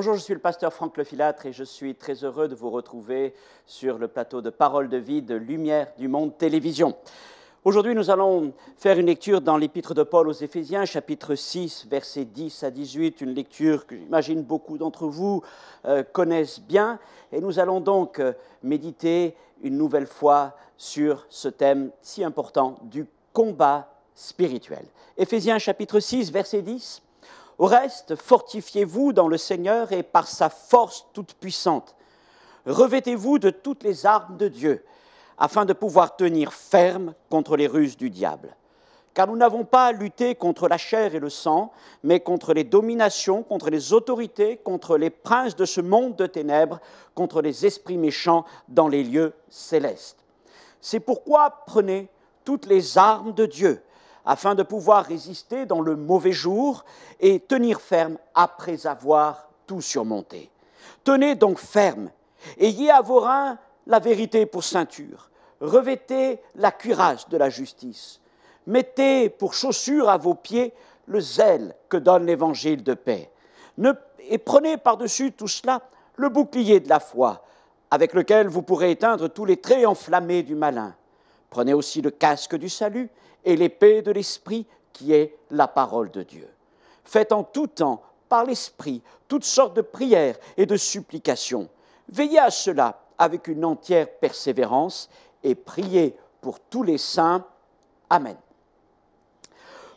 Bonjour, je suis le pasteur Franck Lefilâtre et je suis très heureux de vous retrouver sur le plateau de Parole de vie de Lumière du Monde Télévision. Aujourd'hui, nous allons faire une lecture dans l'épître de Paul aux Éphésiens, chapitre 6, versets 10 à 18, une lecture que j'imagine beaucoup d'entre vous connaissent bien. Et nous allons donc méditer une nouvelle fois sur ce thème si important du combat spirituel. Éphésiens chapitre 6, verset 10. Au reste, fortifiez-vous dans le Seigneur et par sa force toute puissante. Revêtez-vous de toutes les armes de Dieu, afin de pouvoir tenir ferme contre les ruses du diable. Car nous n'avons pas à lutter contre la chair et le sang, mais contre les dominations, contre les autorités, contre les princes de ce monde de ténèbres, contre les esprits méchants dans les lieux célestes. C'est pourquoi prenez toutes les armes de Dieu, afin de pouvoir résister dans le mauvais jour et tenir ferme après avoir tout surmonté. Tenez donc ferme, ayez à vos reins la vérité pour ceinture, revêtez la cuirasse de la justice, mettez pour chaussure à vos pieds le zèle que donne l'évangile de paix, et prenez par-dessus tout cela le bouclier de la foi, avec lequel vous pourrez éteindre tous les traits enflammés du malin. Prenez aussi le casque du salut et l'épée de l'Esprit qui est la parole de Dieu. Faites en tout temps, par l'Esprit, toutes sortes de prières et de supplications. Veillez à cela avec une entière persévérance et priez pour tous les saints. Amen.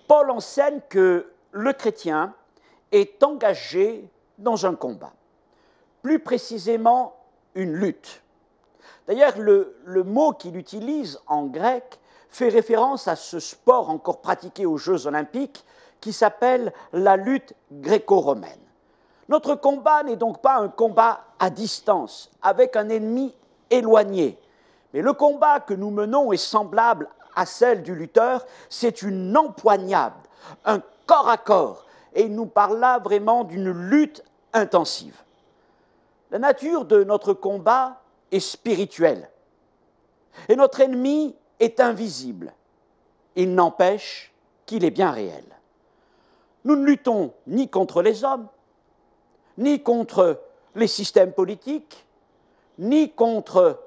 Paul enseigne que le chrétien est engagé dans un combat, plus précisément une lutte. D'ailleurs, le mot qu'il utilise en grec fait référence à ce sport encore pratiqué aux Jeux olympiques qui s'appelle la lutte gréco-romaine. Notre combat n'est donc pas un combat à distance, avec un ennemi éloigné. Mais le combat que nous menons est semblable à celle du lutteur, c'est une empoignade, un corps à corps. Et il nous parle là vraiment d'une lutte intensive. La nature de notre combat est spirituelle. Et notre ennemi est invisible. Il n'empêche qu'il est bien réel. Nous ne luttons ni contre les hommes, ni contre les systèmes politiques, ni contre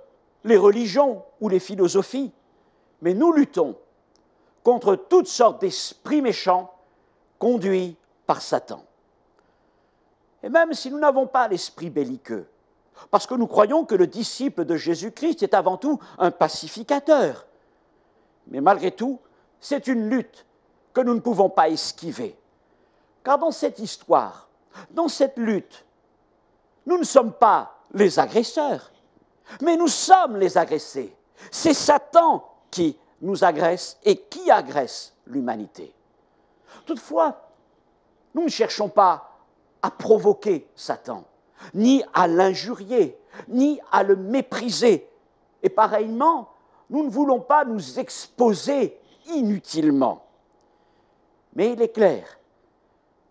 les religions ou les philosophies, mais nous luttons contre toutes sortes d'esprits méchants conduits par Satan. Et même si nous n'avons pas l'esprit belliqueux, parce que nous croyons que le disciple de Jésus-Christ est avant tout un pacificateur, mais malgré tout, c'est une lutte que nous ne pouvons pas esquiver. Car dans cette histoire, dans cette lutte, nous ne sommes pas les agresseurs, mais nous sommes les agressés. C'est Satan qui nous agresse et qui agresse l'humanité. Toutefois, nous ne cherchons pas à provoquer Satan, ni à l'injurier, ni à le mépriser. Et pareillement, nous ne voulons pas nous exposer inutilement. Mais il est clair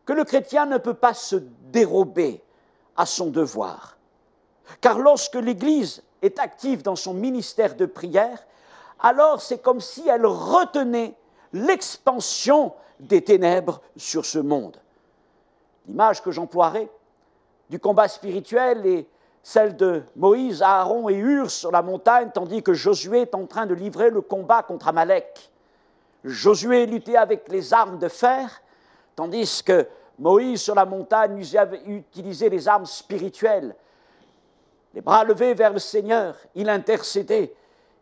que le chrétien ne peut pas se dérober à son devoir. Car lorsque l'Église est active dans son ministère de prière, alors c'est comme si elle retenait l'expansion des ténèbres sur ce monde. L'image que j'emploierai du combat spirituel est celle de Moïse, Aaron et Hur sur la montagne, tandis que Josué est en train de livrer le combat contre Amalek. Josué luttait avec les armes de fer, tandis que Moïse sur la montagne utilisait les armes spirituelles. Les bras levés vers le Seigneur, il intercédait.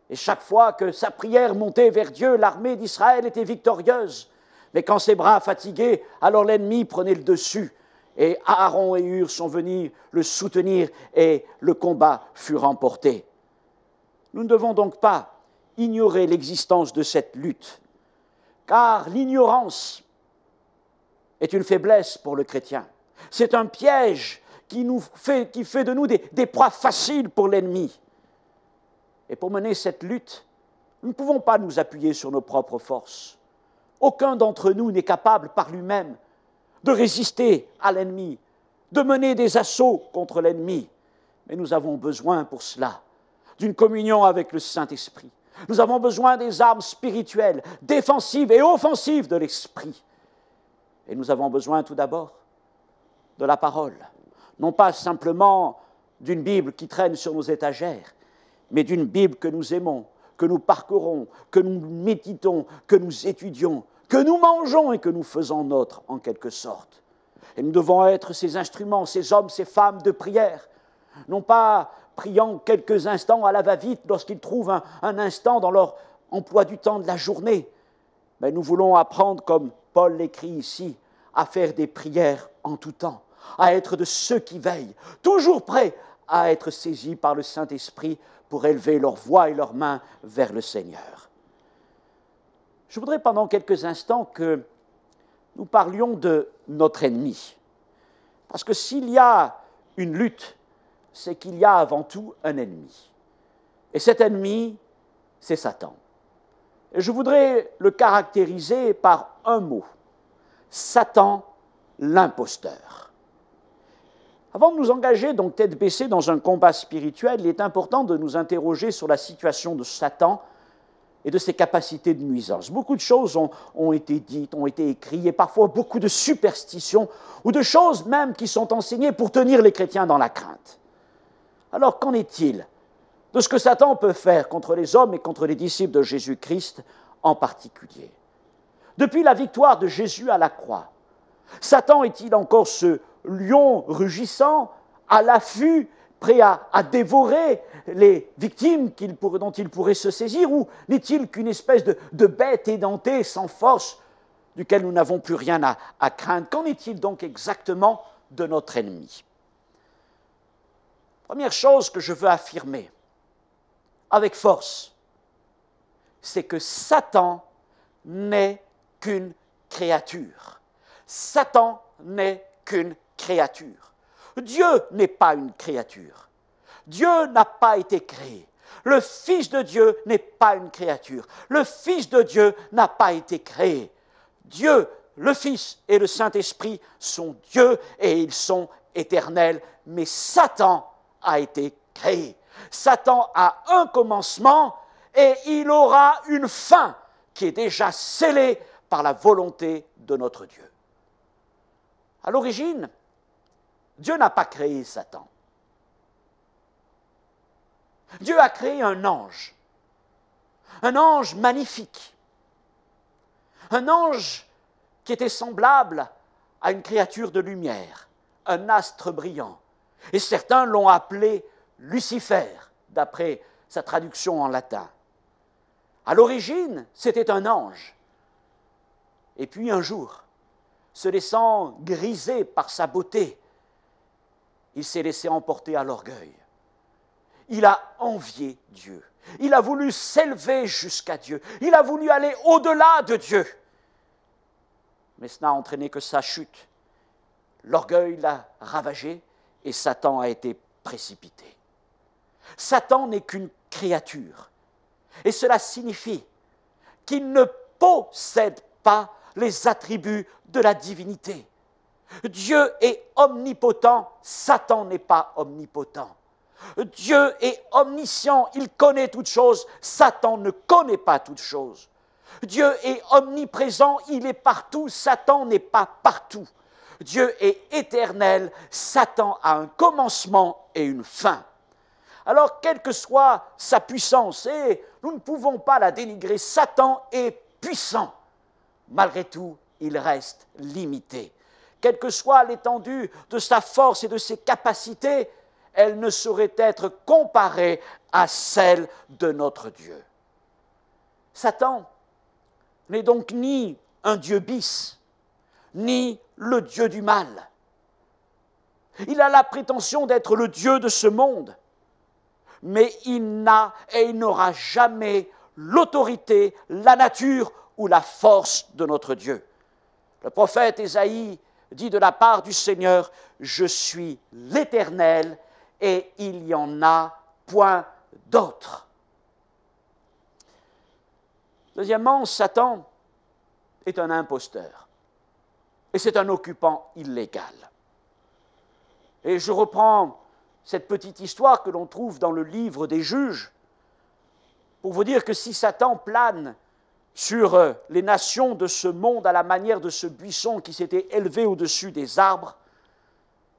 Et chaque fois que sa prière montait vers Dieu, l'armée d'Israël était victorieuse. Mais quand ses bras fatiguaient, alors l'ennemi prenait le dessus. Et Aaron et Hur sont venus le soutenir et le combat fut remporté. Nous ne devons donc pas ignorer l'existence de cette lutte, car l'ignorance est une faiblesse pour le chrétien. C'est un piège qui fait de nous des proies faciles pour l'ennemi. Et pour mener cette lutte, nous ne pouvons pas nous appuyer sur nos propres forces. Aucun d'entre nous n'est capable par lui-même de résister à l'ennemi, de mener des assauts contre l'ennemi. Mais nous avons besoin pour cela d'une communion avec le Saint-Esprit. Nous avons besoin des armes spirituelles, défensives et offensives de l'Esprit. Et nous avons besoin tout d'abord de la parole. non pas simplement d'une Bible qui traîne sur nos étagères, mais d'une Bible que nous aimons, que nous parcourons, que nous méditons, que nous étudions, que nous mangeons et que nous faisons nôtre en quelque sorte. Et nous devons être ces instruments, ces hommes, ces femmes de prière, non pas priant quelques instants à la va-vite lorsqu'ils trouvent un instant dans leur emploi du temps de la journée, mais nous voulons apprendre, comme Paul l'écrit ici, à faire des prières en tout temps, à être de ceux qui veillent, toujours prêts à être saisis par le Saint-Esprit pour élever leur voix et leurs mains vers le Seigneur. Je voudrais pendant quelques instants que nous parlions de notre ennemi. Parce que s'il y a une lutte, c'est qu'il y a avant tout un ennemi. Et cet ennemi, c'est Satan. Et je voudrais le caractériser par un mot. Satan, l'imposteur. Avant de nous engager donc tête baissée dans un combat spirituel, il est important de nous interroger sur la situation de Satan et de ses capacités de nuisance. Beaucoup de choses ont été dites, ont été écrites, et parfois beaucoup de superstitions, ou de choses même qui sont enseignées pour tenir les chrétiens dans la crainte. Alors qu'en est-il de ce que Satan peut faire contre les hommes et contre les disciples de Jésus-Christ en particulier? Depuis la victoire de Jésus à la croix, Satan est-il encore ce lion rugissant, à l'affût, prêt à dévorer les victimes dont il pourrait se saisir, ou n'est-il qu'une espèce de bête édentée, sans force, duquel nous n'avons plus rien à craindre? Qu'en est-il donc exactement de notre ennemi? Première chose que je veux affirmer avec force, c'est que Satan n'est qu'une créature. Satan n'est qu'une créature. Dieu n'est pas une créature. Dieu n'a pas été créé. Le Fils de Dieu n'est pas une créature. Le Fils de Dieu n'a pas été créé. Dieu, le Fils et le Saint-Esprit sont Dieu et ils sont éternels. Mais Satan a été créé. Satan a un commencement et il aura une fin qui est déjà scellée par la volonté de notre Dieu. À l'origine, Dieu n'a pas créé Satan. Dieu a créé un ange magnifique, un ange qui était semblable à une créature de lumière, un astre brillant. Et certains l'ont appelé Lucifer, d'après sa traduction en latin. À l'origine, c'était un ange. Et puis un jour, se laissant griser par sa beauté, il s'est laissé emporter à l'orgueil. Il a envié Dieu. Il a voulu s'élever jusqu'à Dieu. Il a voulu aller au-delà de Dieu. Mais ce n'a entraîné que sa chute. L'orgueil l'a ravagé et Satan a été précipité. Satan n'est qu'une créature. Et cela signifie qu'il ne possède pas les attributs de la divinité. Dieu est omnipotent, Satan n'est pas omnipotent. Dieu est omniscient, il connaît toutes choses, Satan ne connaît pas toutes choses. Dieu est omniprésent, il est partout, Satan n'est pas partout. Dieu est éternel, Satan a un commencement et une fin. Alors, quelle que soit sa puissance, et nous ne pouvons pas la dénigrer, Satan est puissant. Malgré tout, il reste limité. Quelle que soit l'étendue de sa force et de ses capacités, elle ne saurait être comparée à celle de notre Dieu. Satan n'est donc ni un Dieu bis, ni le Dieu du mal. Il a la prétention d'être le Dieu de ce monde, mais il n'a et il n'aura jamais l'autorité, la nature ou la force de notre Dieu. Le prophète Ésaïe dit de la part du Seigneur, « Je suis l'Éternel et il n'y en a point d'autre. » Deuxièmement, Satan est un imposteur et c'est un occupant illégal. Et je reprends cette petite histoire que l'on trouve dans le livre des Juges pour vous dire que si Satan plane sur les nations de ce monde à la manière de ce buisson qui s'était élevé au-dessus des arbres,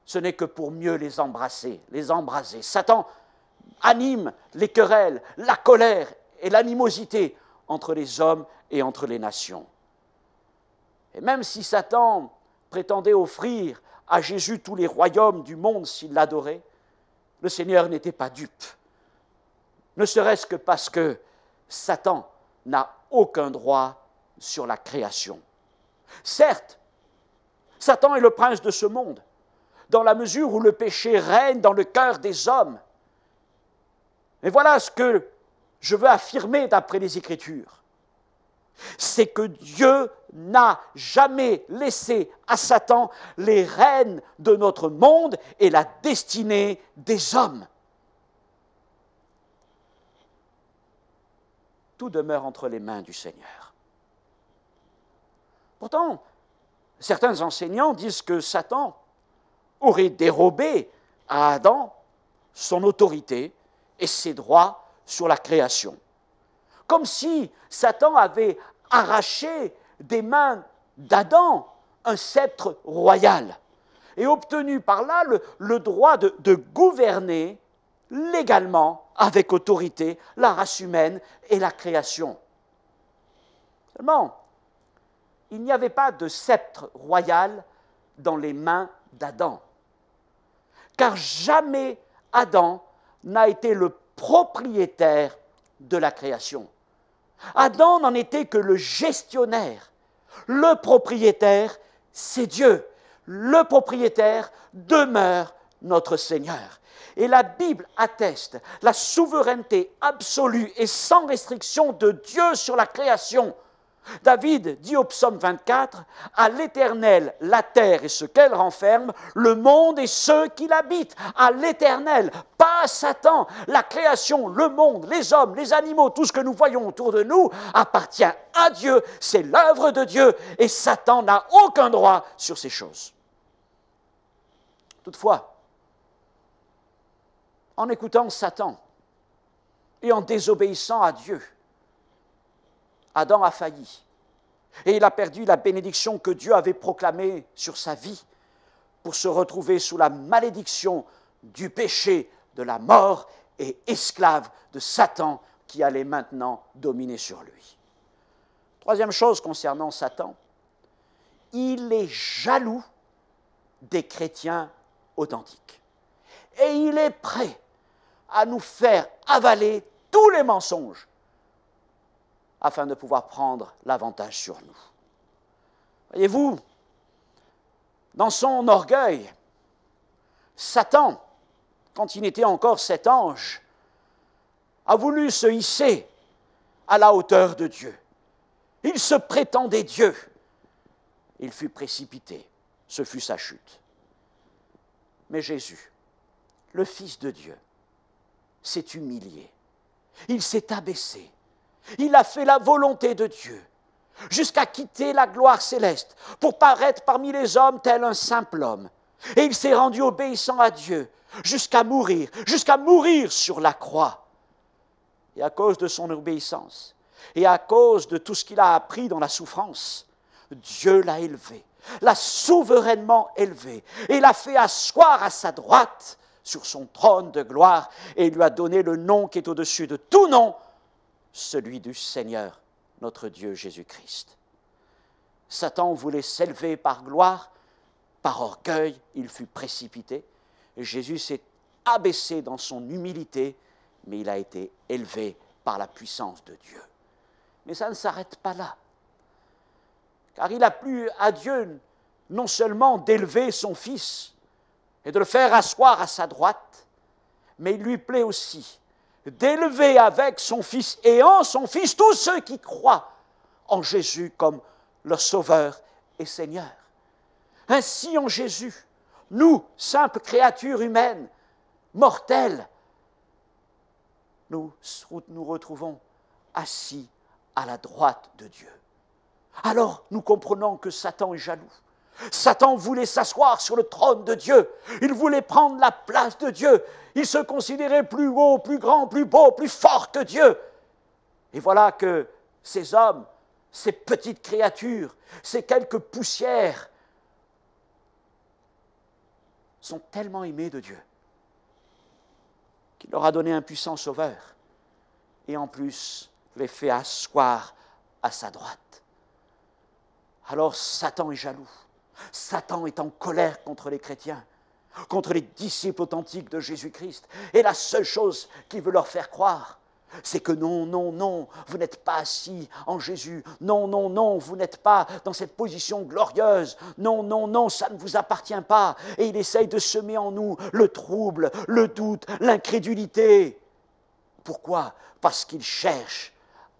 ce n'est que pour mieux les embrasser, les embraser. Satan anime les querelles, la colère et l'animosité entre les hommes et entre les nations. Et même si Satan prétendait offrir à Jésus tous les royaumes du monde s'il l'adorait, le Seigneur n'était pas dupe. Ne serait-ce que parce que Satan n'a aucun droit sur la création. Certes, Satan est le prince de ce monde, dans la mesure où le péché règne dans le cœur des hommes. Et voilà ce que je veux affirmer d'après les Écritures. C'est que Dieu n'a jamais laissé à Satan les rênes de notre monde et la destinée des hommes. Tout demeure entre les mains du Seigneur. Pourtant, certains enseignants disent que Satan aurait dérobé à Adam son autorité et ses droits sur la création. Comme si Satan avait arraché des mains d'Adam un sceptre royal et obtenu par là le droit de gouverner légalement, avec autorité, la race humaine et la création. Seulement, il n'y avait pas de sceptre royal dans les mains d'Adam, car jamais Adam n'a été le propriétaire de la création. Adam n'en était que le gestionnaire. Le propriétaire, c'est Dieu. Le propriétaire demeure notre Seigneur. Et la Bible atteste la souveraineté absolue et sans restriction de Dieu sur la création. David dit au psaume 24, « À l'Éternel, la terre et ce qu'elle renferme, le monde et ceux qui l'habitent. » À l'Éternel, pas à Satan. La création, le monde, les hommes, les animaux, tout ce que nous voyons autour de nous appartient à Dieu. C'est l'œuvre de Dieu et Satan n'a aucun droit sur ces choses. Toutefois, en écoutant Satan et en désobéissant à Dieu, Adam a failli et il a perdu la bénédiction que Dieu avait proclamée sur sa vie pour se retrouver sous la malédiction du péché, de la mort et esclave de Satan qui allait maintenant dominer sur lui. Troisième chose concernant Satan, il est jaloux des chrétiens authentiques et il est prêt à nous faire avaler tous les mensonges afin de pouvoir prendre l'avantage sur nous. Voyez-vous, dans son orgueil, Satan, quand il n'était encore cet ange, a voulu se hisser à la hauteur de Dieu. Il se prétendait Dieu. Il fut précipité. Ce fut sa chute. Mais Jésus, le Fils de Dieu, s'est humilié. Il s'est abaissé. Il a fait la volonté de Dieu, jusqu'à quitter la gloire céleste pour paraître parmi les hommes tel un simple homme. Et il s'est rendu obéissant à Dieu jusqu'à mourir sur la croix. Et à cause de son obéissance, et à cause de tout ce qu'il a appris dans la souffrance, Dieu l'a élevé, l'a souverainement élevé, et l'a fait asseoir à sa droite sur son trône de gloire, et il lui a donné le nom qui est au-dessus de tout nom, celui du Seigneur, notre Dieu Jésus-Christ. Satan voulait s'élever par gloire, par orgueil, il fut précipité. Et Jésus s'est abaissé dans son humilité, mais il a été élevé par la puissance de Dieu. Mais ça ne s'arrête pas là, car il a plu à Dieu non seulement d'élever son Fils et de le faire asseoir à sa droite, mais il lui plaît aussi d'élever avec son Fils et en son Fils tous ceux qui croient en Jésus comme leur Sauveur et Seigneur. Ainsi en Jésus, nous, simples créatures humaines, mortelles, nous retrouvons assis à la droite de Dieu. Alors nous comprenons que Satan est jaloux. Satan voulait s'asseoir sur le trône de Dieu. Il voulait prendre la place de Dieu. Il se considérait plus haut, plus grand, plus beau, plus fort que Dieu. Et voilà que ces hommes, ces petites créatures, ces quelques poussières, sont tellement aimés de Dieu qu'il leur a donné un puissant sauveur et en plus les fait asseoir à sa droite. Alors Satan est jaloux. Satan est en colère contre les chrétiens, contre les disciples authentiques de Jésus-Christ. Et la seule chose qu'il veut leur faire croire, c'est que non, non, non, vous n'êtes pas assis en Jésus. Non, non, non, vous n'êtes pas dans cette position glorieuse. Non, non, non, ça ne vous appartient pas. Et il essaye de semer en nous le trouble, le doute, l'incrédulité. Pourquoi? Parce qu'il cherche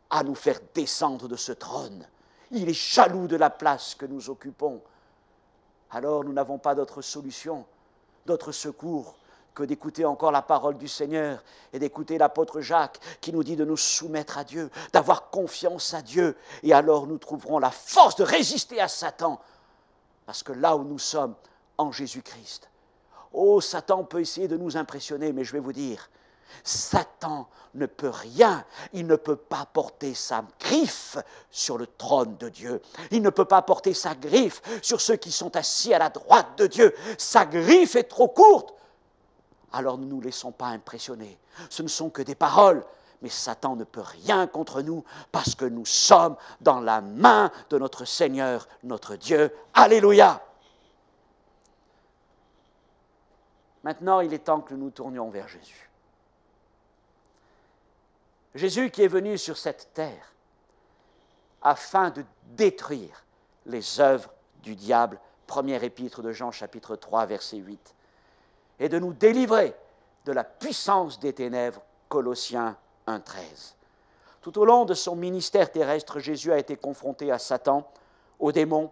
à nous faire descendre de ce trône. Il est jaloux de la place que nous occupons. Alors nous n'avons pas d'autre solution, d'autre secours que d'écouter encore la parole du Seigneur et d'écouter l'apôtre Jacques qui nous dit de nous soumettre à Dieu, d'avoir confiance à Dieu. Et alors nous trouverons la force de résister à Satan. Parce que là où nous sommes, en Jésus-Christ, oh, Satan peut essayer de nous impressionner, mais je vais vous dire, Satan ne peut rien, il ne peut pas porter sa griffe sur le trône de Dieu. Il ne peut pas porter sa griffe sur ceux qui sont assis à la droite de Dieu. Sa griffe est trop courte. Alors ne nous laissons pas impressionner. Ce ne sont que des paroles, mais Satan ne peut rien contre nous parce que nous sommes dans la main de notre Seigneur, notre Dieu. Alléluia! Maintenant, il est temps que nous nous tournions vers Jésus. Jésus qui est venu sur cette terre afin de détruire les œuvres du diable, première épître de Jean, chapitre 3, verset 8, et de nous délivrer de la puissance des ténèbres, Colossiens 1, 13. Tout au long de son ministère terrestre, Jésus a été confronté à Satan, aux démons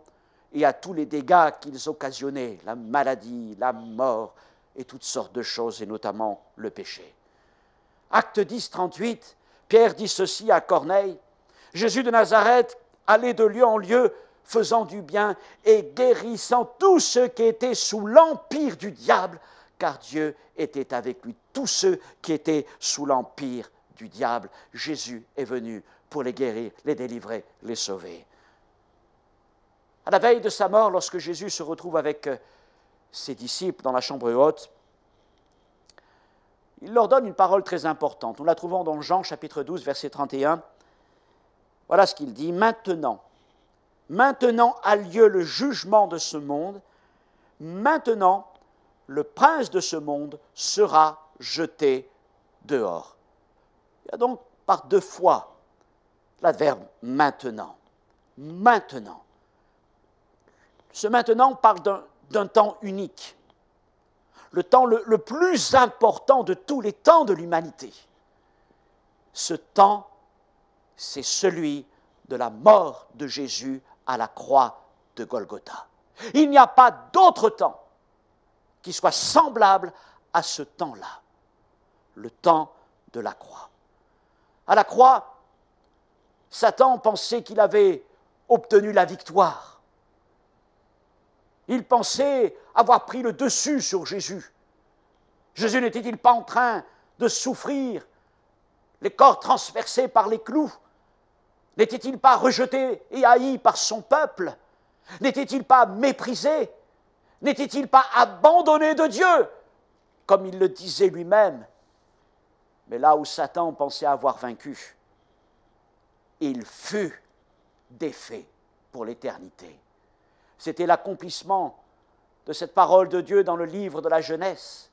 et à tous les dégâts qu'ils occasionnaient, la maladie, la mort et toutes sortes de choses, et notamment le péché. Acte 10, 38, Pierre dit ceci à Corneille, « Jésus de Nazareth allait de lieu en lieu, faisant du bien et guérissant tous ceux qui étaient sous l'empire du diable, car Dieu était avec lui. » Tous ceux qui étaient sous l'empire du diable, Jésus est venu pour les guérir, les délivrer, les sauver. À la veille de sa mort, lorsque Jésus se retrouve avec ses disciples dans la chambre haute, il leur donne une parole très importante. Nous la trouvons dans Jean chapitre 12, verset 31. Voilà ce qu'il dit. Maintenant a lieu le jugement de ce monde. Maintenant, le prince de ce monde sera jeté dehors. Il y a donc par deux fois l'adverbe maintenant. Maintenant. Ce maintenant parle d'un temps unique. Le temps le plus important de tous les temps de l'humanité. Ce temps, c'est celui de la mort de Jésus à la croix de Golgotha. Il n'y a pas d'autre temps qui soit semblable à ce temps-là, le temps de la croix. À la croix, Satan pensait qu'il avait obtenu la victoire. Il pensait avoir pris le dessus sur Jésus. Jésus n'était-il pas en train de souffrir, les corps transpercés par les clous? N'était-il pas rejeté et haï par son peuple? N'était-il pas méprisé? N'était-il pas abandonné de Dieu, comme il le disait lui-même? Mais là où Satan pensait avoir vaincu, il fut défait pour l'éternité. C'était l'accomplissement de cette parole de Dieu dans le livre de la Genèse.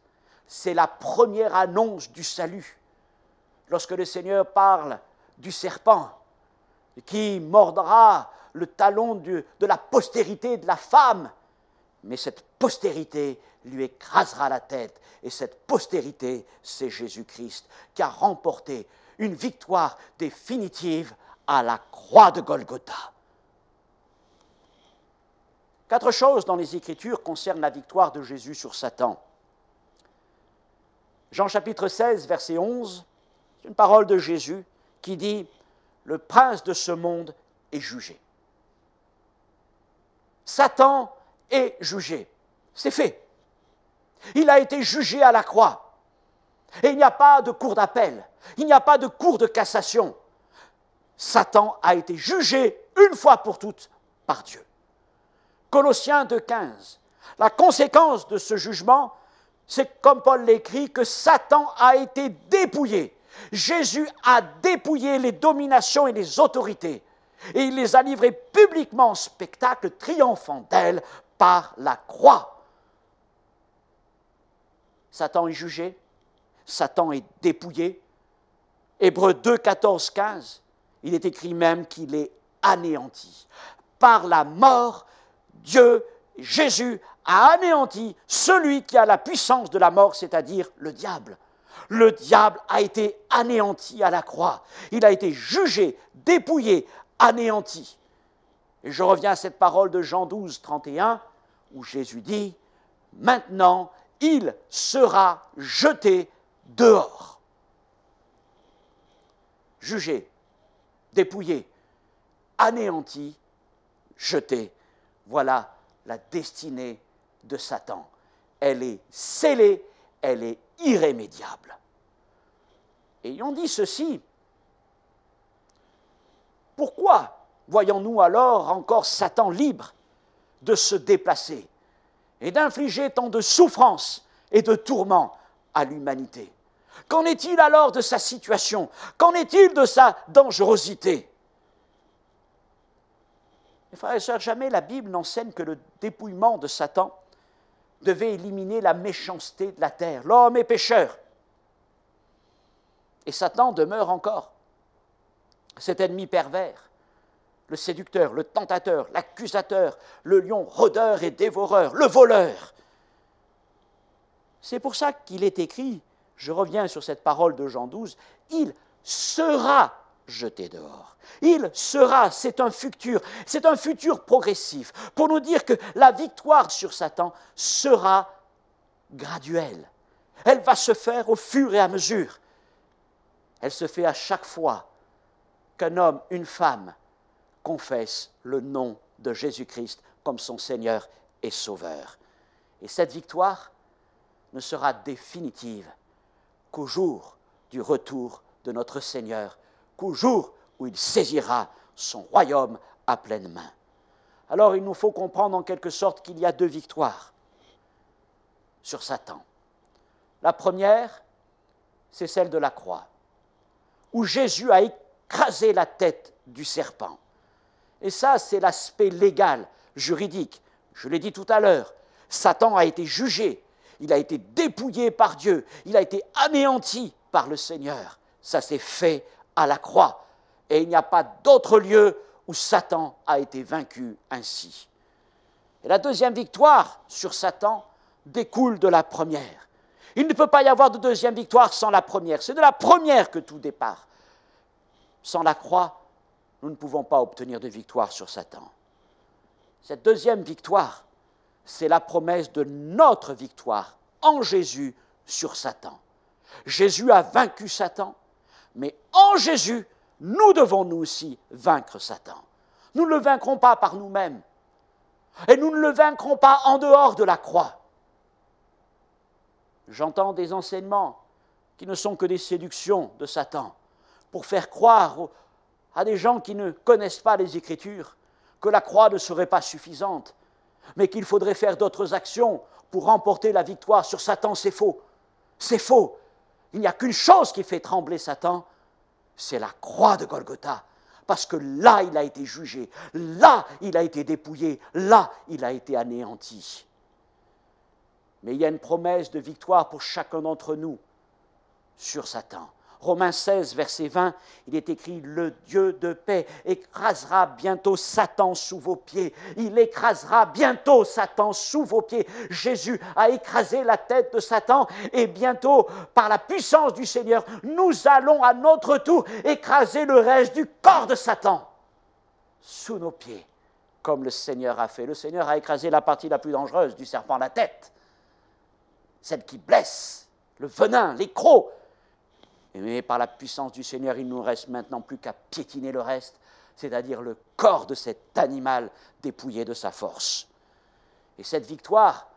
C'est la première annonce du salut. Lorsque le Seigneur parle du serpent qui mordra le talon de la postérité de la femme, mais cette postérité lui écrasera la tête. Et cette postérité, c'est Jésus-Christ qui a remporté une victoire définitive à la croix de Golgotha. 4 choses dans les Écritures concernent la victoire de Jésus sur Satan. Jean chapitre 16, verset 11, c'est une parole de Jésus qui dit « Le prince de ce monde est jugé. » Satan est jugé. C'est fait. Il a été jugé à la croix. Et il n'y a pas de cour d'appel. Il n'y a pas de cour de cassation. Satan a été jugé une fois pour toutes par Dieu. Colossiens 2,15. La conséquence de ce jugement, c'est comme Paul l'écrit, que Satan a été dépouillé. Jésus a dépouillé les dominations et les autorités. Et il les a livrées publiquement en spectacle, triomphant d'elles par la croix. Satan est jugé, Satan est dépouillé. Hébreux 2, 14, 15, il est écrit même qu'il est anéanti. Par la mort, Dieu, Jésus, a anéanti celui qui a la puissance de la mort, c'est-à-dire le diable. Le diable a été anéanti à la croix. Il a été jugé, dépouillé, anéanti. Et je reviens à cette parole de Jean 12, 31, où Jésus dit, « Maintenant, il sera jeté dehors. » Jugé, dépouillé, anéanti, jeté. Voilà la destinée de Satan. Elle est scellée, elle est irrémédiable. Ayant dit ceci, pourquoi voyons-nous alors encore Satan libre de se déplacer et d'infliger tant de souffrances et de tourments à l'humanité? Qu'en est-il alors de sa situation? Qu'en est-il de sa dangerosité? Mes frères et sœurs, jamais la Bible n'enseigne que le dépouillement de Satan devait éliminer la méchanceté de la terre. L'homme est pécheur. Et Satan demeure encore. Cet ennemi pervers, le séducteur, le tentateur, l'accusateur, le lion rôdeur et dévoreur, le voleur. C'est pour ça qu'il est écrit, je reviens sur cette parole de Jean 12, il sera jeté dehors. Il sera, c'est un futur progressif, pour nous dire que la victoire sur Satan sera graduelle. Elle va se faire au fur et à mesure. Elle se fait à chaque fois qu'un homme, une femme, confesse le nom de Jésus-Christ comme son Seigneur et Sauveur. Et cette victoire ne sera définitive qu'au jour du retour de notre Seigneur, qu'au jour où il saisira son royaume à pleine main. Alors il nous faut comprendre en quelque sorte qu'il y a deux victoires sur Satan. La première, c'est celle de la croix, où Jésus a écrasé la tête du serpent. Et ça, c'est l'aspect légal, juridique. Je l'ai dit tout à l'heure, Satan a été jugé, il a été dépouillé par Dieu, il a été anéanti par le Seigneur. Ça s'est fait à la croix. Et il n'y a pas d'autre lieu où Satan a été vaincu ainsi. Et la deuxième victoire sur Satan découle de la première. Il ne peut pas y avoir de deuxième victoire sans la première. C'est de la première que tout départ. Sans la croix, nous ne pouvons pas obtenir de victoire sur Satan. Cette deuxième victoire, c'est la promesse de notre victoire en Jésus sur Satan. Jésus a vaincu Satan, mais en Jésus, nous devons nous aussi vaincre Satan. Nous ne le vaincrons pas par nous-mêmes, et nous ne le vaincrons pas en dehors de la croix. J'entends des enseignements qui ne sont que des séductions de Satan pour faire croire à des gens qui ne connaissent pas les Écritures que la croix ne serait pas suffisante, mais qu'il faudrait faire d'autres actions pour remporter la victoire sur Satan. C'est faux. C'est faux. Il n'y a qu'une chose qui fait trembler Satan, c'est la croix de Golgotha. Parce que là, il a été jugé, là, il a été dépouillé, là, il a été anéanti. Mais il y a une promesse de victoire pour chacun d'entre nous sur Satan. Romains 16, verset 20, il est écrit « Le Dieu de paix écrasera bientôt Satan sous vos pieds. Il écrasera bientôt Satan sous vos pieds. » Jésus a écrasé la tête de Satan et bientôt, par la puissance du Seigneur, nous allons à notre tour écraser le reste du corps de Satan sous nos pieds, comme le Seigneur a fait. Le Seigneur a écrasé la partie la plus dangereuse du serpent, la tête, celle qui blesse, le venin, les crocs. Mais par la puissance du Seigneur, il ne nous reste maintenant plus qu'à piétiner le reste, c'est-à-dire le corps de cet animal dépouillé de sa force. Et cette victoire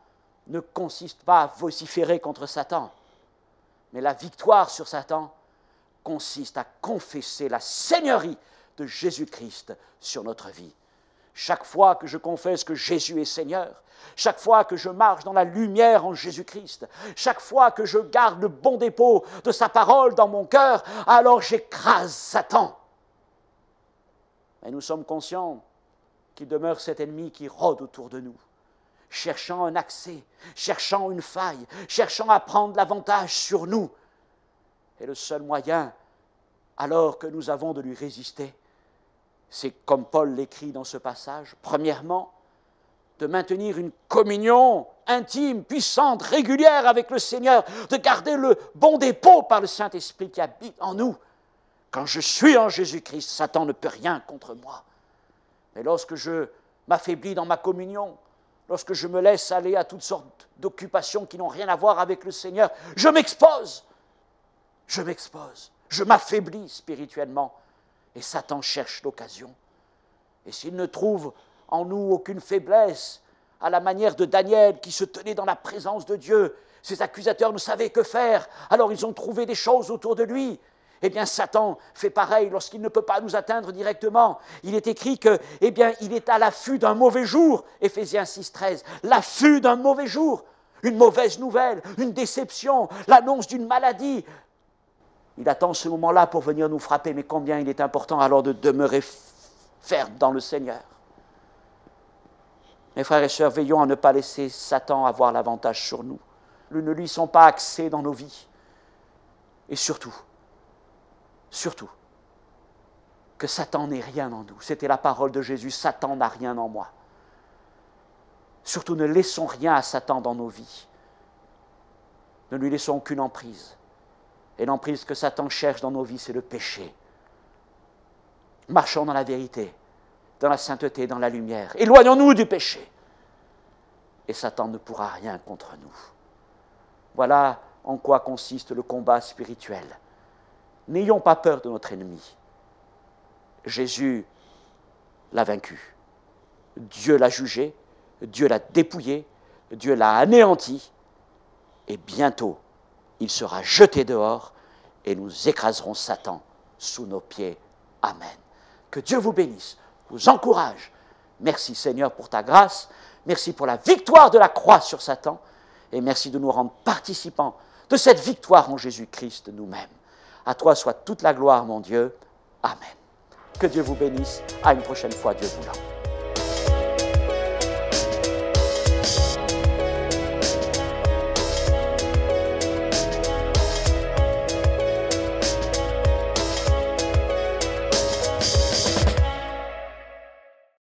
ne consiste pas à vociférer contre Satan, mais la victoire sur Satan consiste à confesser la seigneurie de Jésus-Christ sur notre vie. Chaque fois que je confesse que Jésus est Seigneur, chaque fois que je marche dans la lumière en Jésus-Christ, chaque fois que je garde le bon dépôt de sa parole dans mon cœur, alors j'écrase Satan. Et nous sommes conscients qu'il demeure cet ennemi qui rôde autour de nous, cherchant un accès, cherchant une faille, cherchant à prendre l'avantage sur nous. Et le seul moyen, alors que nous avons de lui résister, c'est comme Paul l'écrit dans ce passage, premièrement, de maintenir une communion intime, puissante, régulière avec le Seigneur, de garder le bon dépôt par le Saint-Esprit qui habite en nous. Quand je suis en Jésus-Christ, Satan ne peut rien contre moi. Mais lorsque je m'affaiblis dans ma communion, lorsque je me laisse aller à toutes sortes d'occupations qui n'ont rien à voir avec le Seigneur, je m'expose, je m'affaiblis spirituellement. Et Satan cherche l'occasion. Et s'il ne trouve en nous aucune faiblesse, à la manière de Daniel qui se tenait dans la présence de Dieu, ses accusateurs ne savaient que faire, alors ils ont trouvé des choses autour de lui. Eh bien, Satan fait pareil lorsqu'il ne peut pas nous atteindre directement. Il est écrit que, eh bien, il est à l'affût d'un mauvais jour, Éphésiens 6,13, l'affût d'un mauvais jour, une mauvaise nouvelle, une déception, l'annonce d'une maladie. Il attend ce moment-là pour venir nous frapper, mais combien il est important alors de demeurer ferme dans le Seigneur. Mes frères et sœurs, veillons à ne pas laisser Satan avoir l'avantage sur nous. Nous ne lui sommes pas accès dans nos vies. Et surtout, que Satan n'ait rien en nous. C'était la parole de Jésus, Satan n'a rien en moi. Surtout, ne laissons rien à Satan dans nos vies. Ne lui laissons aucune emprise. Et l'emprise que Satan cherche dans nos vies, c'est le péché. Marchons dans la vérité, dans la sainteté, dans la lumière. Éloignons-nous du péché. Et Satan ne pourra rien contre nous. Voilà en quoi consiste le combat spirituel. N'ayons pas peur de notre ennemi. Jésus l'a vaincu. Dieu l'a jugé, Dieu l'a dépouillé, Dieu l'a anéanti. Et bientôt, il sera jeté dehors et nous écraserons Satan sous nos pieds. Amen. Que Dieu vous bénisse, vous encourage. Merci Seigneur pour ta grâce. Merci pour la victoire de la croix sur Satan. Et merci de nous rendre participants de cette victoire en Jésus-Christ nous-mêmes. À toi soit toute la gloire, mon Dieu. Amen. Que Dieu vous bénisse. À une prochaine fois, Dieu voulant.